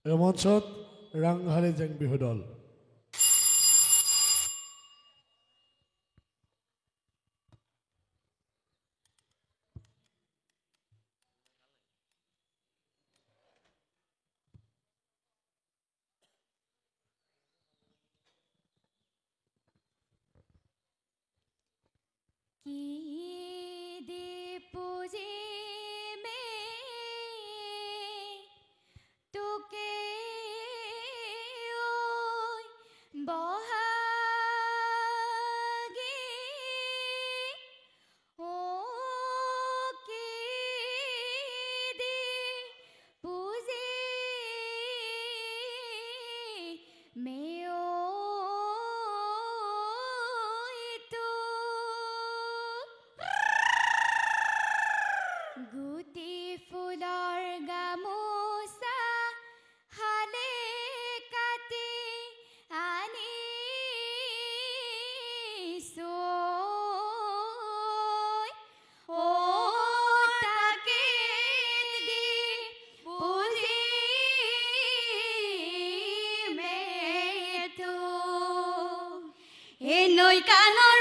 এই মঞ্চত ৰাংহালী জেং বিহু দল। গুটি ফুলৰ গামোচা হালে কাটি আনিছো ও তাকে দি পুজি মেতো এ নৈ কানৰ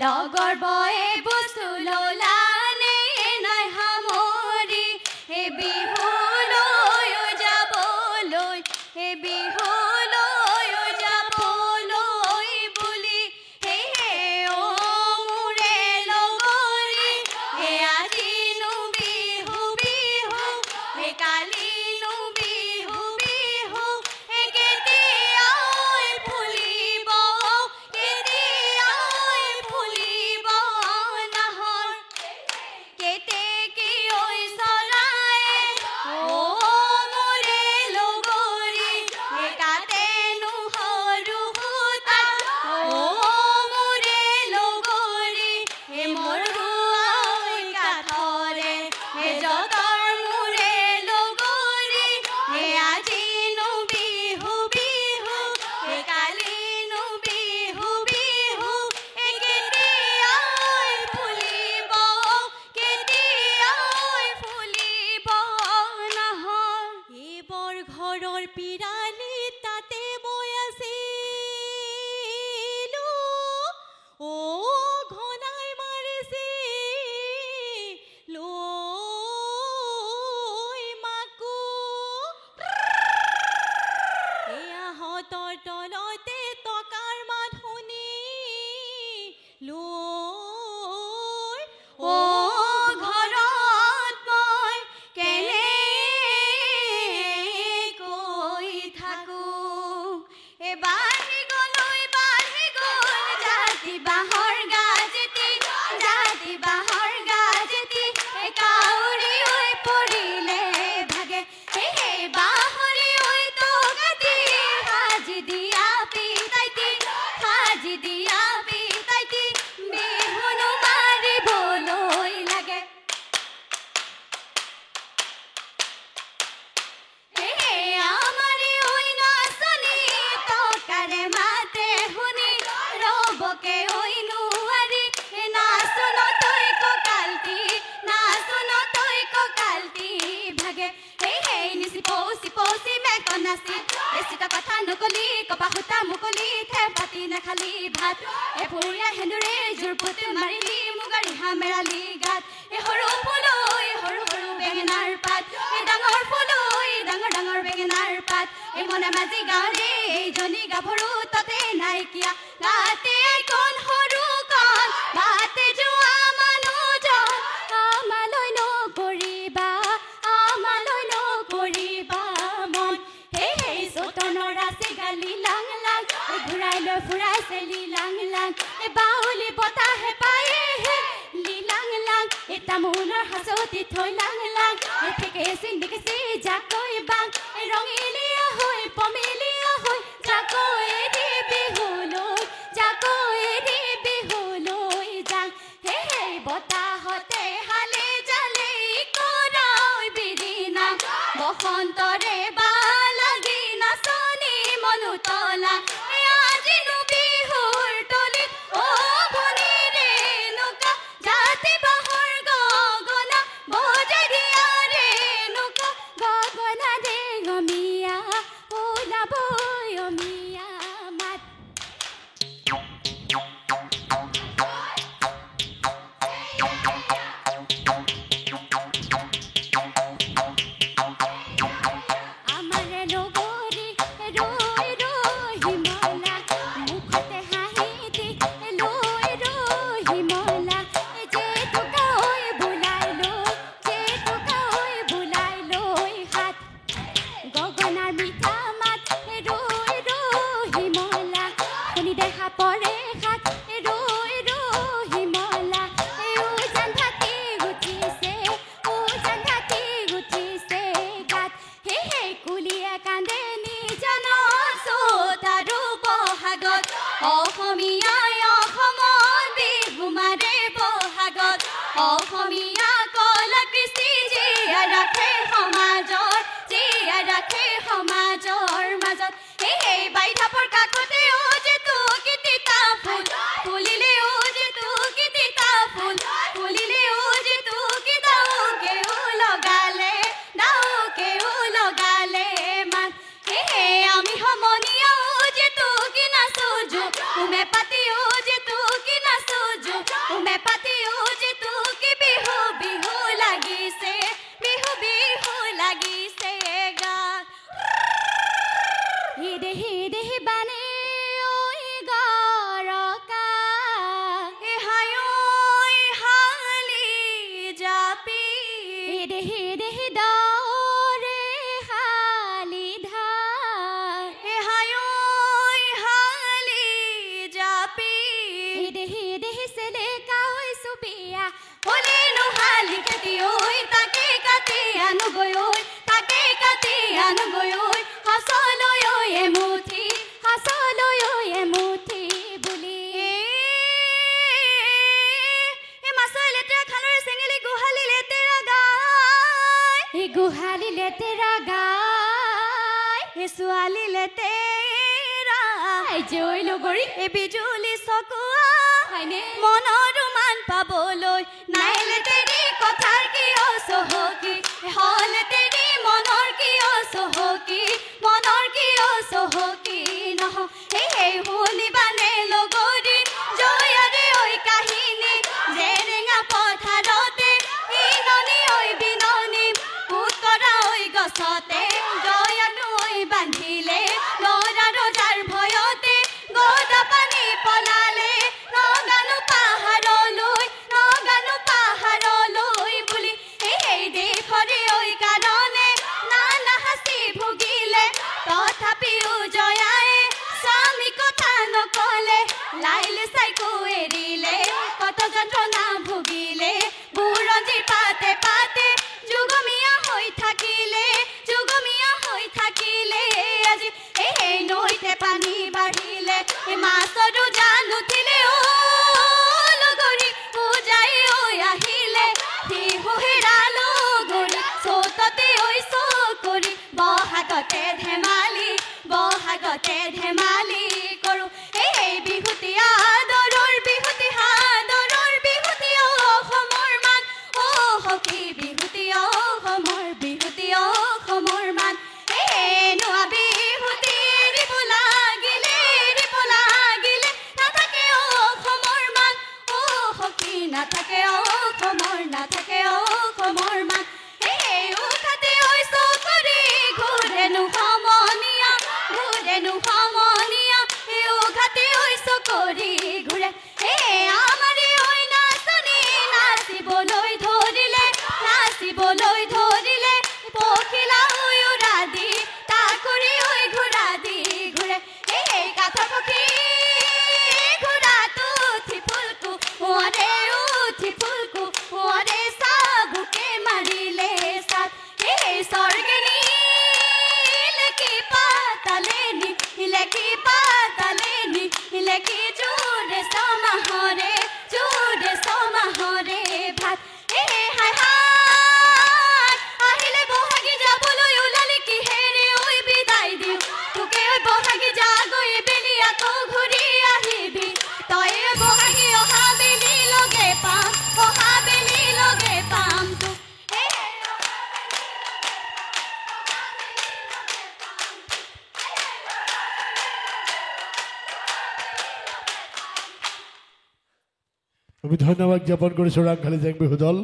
লগৰ বয়ে বস্তু ললানে নাই সামৰি হে বিহুলৈ যাবলৈ হে বিহুলৈ যাবলৈ বুলি হে ও মোৰে লগৰী হে আজিনো বিহু বিহু হে কালিনো বিহু বিহু হে কেতিয়াই ফুলিব নাচি বেছিকৈ কথা নকলি কপা সূতা মুকলি ঠেৰ পাতি নাখালি ভাত এপুৰীয়া হেন্দুৰে জোৰ পুতি মাৰিলি মুগাৰী হামেৰালি গাত সৰু ফুলৈ সৰু সৰু বেঙেনাৰ পাত ডাঙৰ ফুলৈ ডাঙৰ ডাঙৰ বেঙেনাৰ পাত মনে মাজি গাঁৱৰে এইজনী গাভৰু তাতে নাইকিয়া তাতে কণ সৰু কণ বাটে যোৱা মানুহজন আমালৈ নকৰিবা মন হে হে চতনৰ আছে গালি লাং লাং ঘূৰাই লৈ ফুৰাইছে লিলাং লাং বাউলি বতাহে পায়ে হে লিলাং লাং তামোলৰ হাঁচতি থৈ লাং লাং থেকে চিন্দিকিছি জাকৈ বাং ৰঙিলীয়া হৈ পমিলীয়া হৈ জাকৈ দি বিহুলৈ যাং হে হে বতাহতে হালে জালে কৰাই বিৰিনা বসন্তৰে বা লাগি নাচনি মনুতলা আজিনো বিহুৰ তলিত ভনীৰে নৌকা জাতি বাহৰ গগনা বজাই দিয়া ৰে নৌকা গগনা দে গমিয়া ওলাবই অমিয়া মাত আমাৰে লগৰী ৰৈ ৰৈ হিমলা মুখতে হাঁহি দি লৈ ৰৈ হিমলা জেতুকাঐ বোলাই লৈ হাত গগনাৰ মিঠা মাত ৰৈ ৰৈ হিমলা শুনি দেখা পৰে হাত ৰৈ ৰৈ হিমলা উজান ঢাকি গুঠিছে গাত হে হে কুলিয়ে কান্দে নিজন চোত আৰু বহাগত অসমীয়াই অসমত বিহু মাৰে বহাগত অসমীয়া কলা কৃষ্টি জীয়াই ৰাখে সমাজৰ মাজত হে বাইধাপৰ কাকতে যে তোক তিতা ফুল ফুলিলে যে তোক তিতা ফুল ফুলিলে যে তোক দাওকেও লগালে মান হে আমি সমনীয়া যে তোক নাচোজো উমে পাতিও যে তোক নাচোজো উমে পাতিও যে তোক বিহু বিহু লাগিছে গা হিদে বানে ঐ গৰকা হায়ৈ হালি জাপি হিদে দৰে হালি ধাৰ হায়ৈ হালি জাপি হিদে চেলেকা ঐ চুবিয়া হলে নোহালি খেতি ঐ তাকে কাটি আনুগৈ ঐ হাচলৈ এমুঠি বুলি মাছৰ লেতেৰা খালৰে চেঙেলি গোহালি লেতেৰা গাই ছোৱালী লেতেৰা জৈ লগৰী বিজুলি চকুৱা মনৰ ৰোমান পাবলৈ নাই লেতেৰি কথাৰ কিয় চহকী লেতেৰি মনৰ কিয় চহকী নহ হে শুনিবানে লগৰী জয়াৰে ঐ কাহিনী জেৰেঙা পথাৰতে ইননি ঐ বিননি উত্তৰা ঐ গছতে জয়ানো ঐ বান্ধিলে ল'ৰা ৰজাৰ ভয়তে গদা পানী পলালে নগানো পাহাৰলৈ বুলি এই দেশৰে ঐ কাৰণে নানা শাস্তি ভুগিলে তথাপিও জয়াই স্বামী কথা নকলে লাইলে চাইকো এৰিলে কত যন্ত্ৰণা ভুগিলে বুৰঞ্জীৰ পাতে পাতে যুগমীয়া হৈ থাকিলে আজি এই নৈতে পানী বাঢ়িলে মাছৰো জান উঠিলে লগৰী পূজাই আহিলে বিহু হেৰালো গৰি চৌততে চকৰি বহাগতে ধেমালি কৰো এই বিহুতি আদৰৰ বিহুতি হাদৰৰ বিহুতি অসমৰ মান সখী বিহুতি অসমৰ মান নোৱাবি পাতালেনি ইলেকি পাতালেনি ইলেকি জোৰে ছমাহৰে ভাত এ হাই হাই আহিলে বহাগী যাবলৈ ওলালি কিহেৰে ঐ বিদায় দিওঁ তোকে ঐ বহাগী যাগৈ বেলি আকৌ ঘূৰি আহিবি তই বহাগী অহা বেলি লগে পাম তোক আমি ধন্যবাদ জ্ঞাপন কৰিছোঁ ৰাংঢালী জেং বিহু দল।